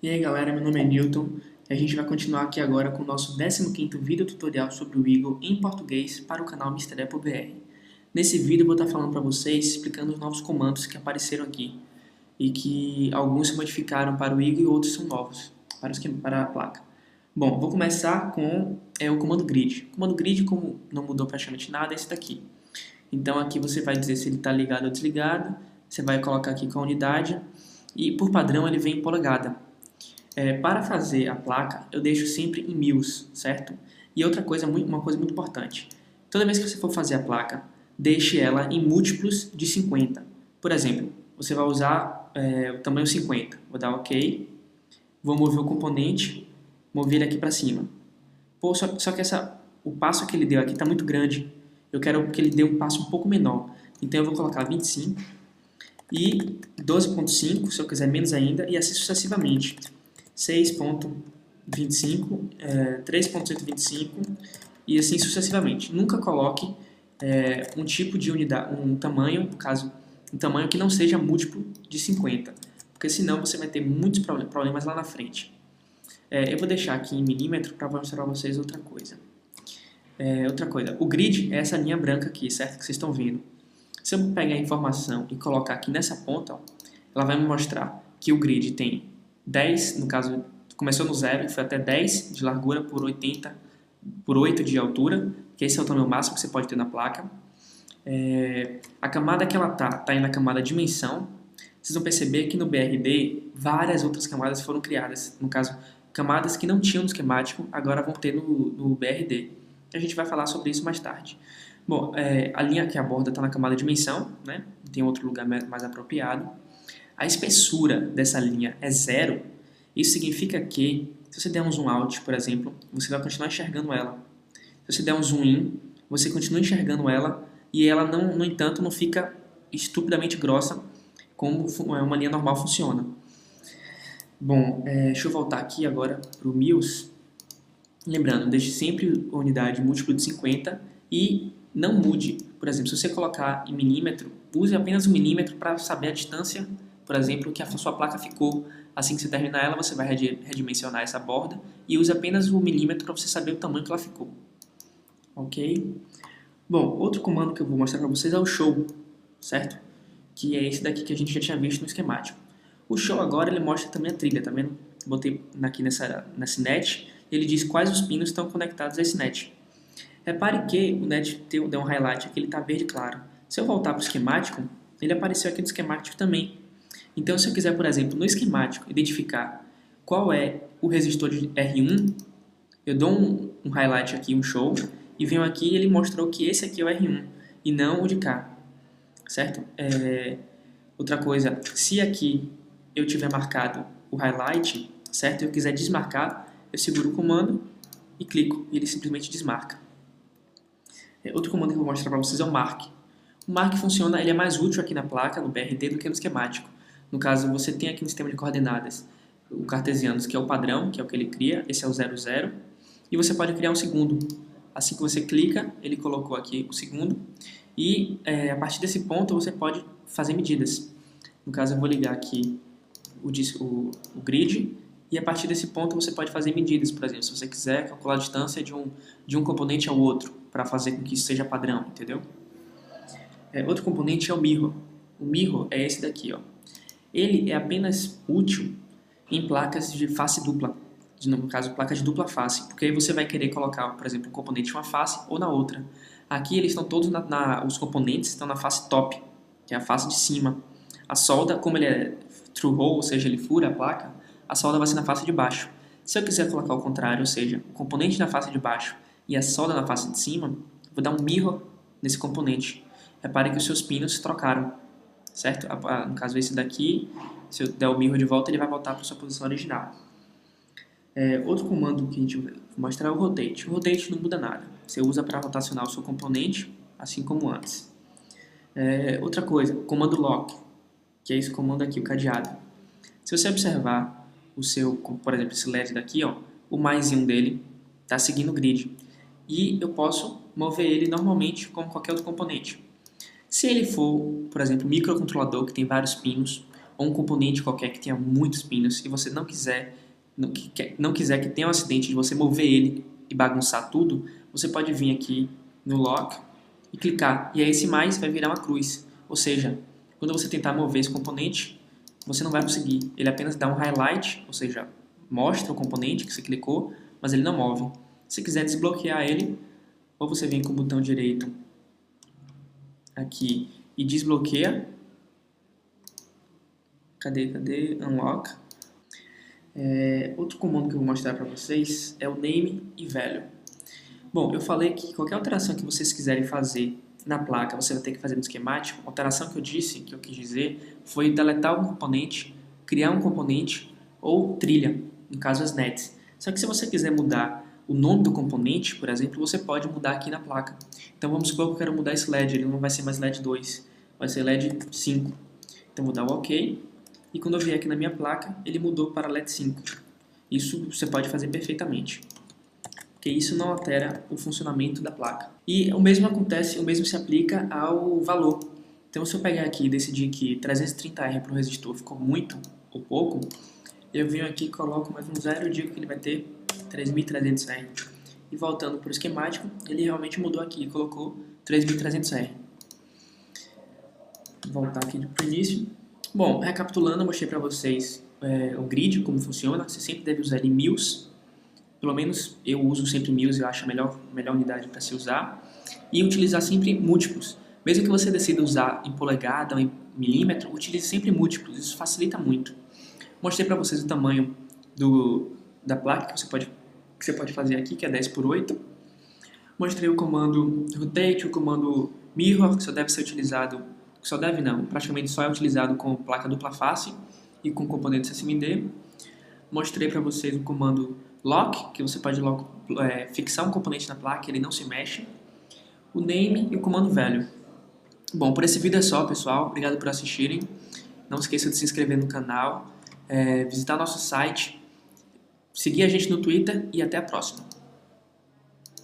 E aí galera, meu nome é Newton e a gente vai continuar aqui agora com o nosso 15º vídeo tutorial sobre o Eagle em português para o canal Mr. Apple BR. Nesse vídeo eu vou estar falando para vocês, explicando os novos comandos que apareceram aqui e que alguns se modificaram para o Eagle e outros são novos para a placa. Bom, vou começar com o comando grid. O comando grid, como não mudou praticamente nada, é esse daqui. Então aqui você vai dizer se ele está ligado ou desligado, você vai colocar aqui com a unidade e por padrão ele vem em polegada. Para fazer a placa, eu deixo sempre em mils, certo? E outra coisa, uma coisa muito importante. Toda vez que você for fazer a placa, deixe ela em múltiplos de 50. Por exemplo, você vai usar o tamanho 50. Vou dar OK. Vou mover o componente, mover ele aqui para cima. Pô, só que o passo que ele deu aqui está muito grande. Eu quero que ele dê um passo um pouco menor. Então eu vou colocar 25 e 12.5, se eu quiser menos ainda, e assim sucessivamente. 6.25, 3.125 e assim sucessivamente. Nunca coloque um tipo de unidade, um tamanho, no caso, um tamanho que não seja múltiplo de 50, porque senão você vai ter muitos problemas lá na frente. Eu vou deixar aqui em milímetro para mostrar para vocês outra coisa. O grid é essa linha branca aqui, certo? Que vocês estão vendo. Se eu pegar a informação e colocar aqui nessa ponta, ó, ela vai me mostrar que o grid tem 10, no caso, começou no 0 e foi até 10 de largura por 80 por 8 de altura, que esse é o tamanho máximo que você pode ter na placa. A camada que ela tá aí na camada dimensão. Vocês vão perceber que no BRD várias outras camadas foram criadas. No caso, camadas que não tinham no esquemático, agora vão ter no BRD. A gente vai falar sobre isso mais tarde. Bom, a linha que aborda está na camada dimensão, né? Tem outro lugar mais apropriado. A espessura dessa linha é 0. Isso significa que, se você der um zoom out, por exemplo, você vai continuar enxergando ela. Se você der um zoom in, você continua enxergando ela e ela, no entanto, não fica estupidamente grossa como uma linha normal funciona. Bom, deixa eu voltar aqui agora para o mils. Lembrando, deixe sempre a unidade múltiplo de 50 e não mude. Por exemplo, se você colocar em milímetro, use apenas um milímetro para saber a distância, por exemplo, que a sua placa ficou. Assim que você terminar ela, você vai redimensionar essa borda e use apenas o milímetro para você saber o tamanho que ela ficou. Ok? Bom, outro comando que eu vou mostrar para vocês é o show, certo? Que é esse daqui que a gente já tinha visto no esquemático. O show agora ele mostra também a trilha, tá vendo? Botei aqui nesse net, ele diz quais os pinos estão conectados a esse net. Repare que o net deu um highlight aqui, ele está verde claro. Se eu voltar para o esquemático, ele apareceu aqui no esquemático também. Então, se eu quiser, por exemplo, no esquemático, identificar qual é o resistor de R1, eu dou um highlight aqui, um show, e venho aqui e ele mostrou que esse aqui é o R1 e não o de cá, certo? Outra coisa, se aqui eu tiver marcado o highlight, certo? E eu quiser desmarcar, eu seguro o comando e clico e ele simplesmente desmarca. Outro comando que eu vou mostrar para vocês é o mark. O mark funciona, ele é mais útil aqui na placa, no BRD, do que no esquemático. No caso, você tem aqui no sistema de coordenadas o cartesianos, que é o padrão, que é o que ele cria, esse é o 00, e você pode criar um segundo. Assim que você clica, ele colocou aqui o segundo, e a partir desse ponto você pode fazer medidas. No caso, eu vou ligar aqui o grid, e a partir desse ponto você pode fazer medidas, por exemplo, se você quiser calcular a distância de um componente ao outro, para fazer com que isso seja padrão, entendeu? Outro componente é o mirror. O mirror é esse daqui, ó. Ele é apenas útil em placas de face dupla, no caso, placas de dupla face, porque aí você vai querer colocar, por exemplo, um componente em uma face ou na outra. Aqui eles estão todos, os componentes estão na face top, que é a face de cima. A solda, como ele é through hole, ou seja, ele fura a placa, a solda vai ser na face de baixo. Se eu quiser colocar o contrário, ou seja, o componente na face de baixo e a solda na face de cima, vou dar um mirror nesse componente. Repare que os seus pinos trocaram, certo? No caso, esse daqui, se eu der o mirror de volta, ele vai voltar para a sua posição original. Outro comando que a gente vai mostrar é o rotate. O rotate não muda nada. Você usa para rotacionar o seu componente, assim como antes. Outra coisa, o comando lock, que é esse comando aqui, o cadeado. Se você observar por exemplo, esse LED daqui, ó, o mais um dele está seguindo o grid. E eu posso mover ele normalmente como qualquer outro componente. Se ele for, por exemplo, microcontrolador, que tem vários pinos, ou um componente qualquer que tenha muitos pinos e você não quiser que tenha um acidente de você mover ele e bagunçar tudo, você pode vir aqui no Lock e clicar. E aí esse mais vai virar uma cruz. Ou seja, quando você tentar mover esse componente, você não vai conseguir. Ele apenas dá um highlight, ou seja, mostra o componente que você clicou, mas ele não move. Se quiser desbloquear ele, ou você vem com o botão direito aqui e desbloqueia. Cadê? Unlock. Outro comando que eu vou mostrar para vocês é o name e value. Bom, eu falei que qualquer alteração que vocês quiserem fazer na placa, você vai ter que fazer no esquemático. A alteração que eu quis dizer, foi deletar um componente, criar um componente ou trilha, no caso as nets. Só que se você quiser mudar o nome do componente, por exemplo, você pode mudar aqui na placa. Então vamos supor que eu quero mudar esse LED, ele não vai ser mais LED 2, vai ser LED 5. Então vou dar o OK, e quando eu vier aqui na minha placa, ele mudou para LED 5. Isso você pode fazer perfeitamente, porque isso não altera o funcionamento da placa. E o mesmo se aplica ao valor. Então se eu pegar aqui e decidir que 330R para o resistor ficou muito ou pouco, eu venho aqui, coloco mais um zero e digo que ele vai ter 3.300R. E voltando para o esquemático, ele realmente mudou aqui e colocou 3.300R. Vou voltar aqui para o início. Bom, recapitulando, eu mostrei para vocês o grid, como funciona. Você sempre deve usar ele em mils. Pelo menos eu uso sempre mils, eu acho a melhor unidade para se usar. E utilizar sempre múltiplos. Mesmo que você decida usar em polegada ou em milímetro, utilize sempre múltiplos. Isso facilita muito. Mostrei para vocês o tamanho da placa que você pode fazer aqui, que é 10×8. Mostrei o comando rotate, o comando mirror, que só deve ser utilizado, praticamente só é utilizado com placa dupla face e com componentes SMD. Mostrei para vocês o comando lock, que você pode fixar um componente na placa e ele não se mexe. O name e o comando value. Bom, por esse vídeo é só, pessoal. Obrigado por assistirem. Não esqueça de se inscrever no canal, visitar nosso site, seguir a gente no Twitter e até a próxima.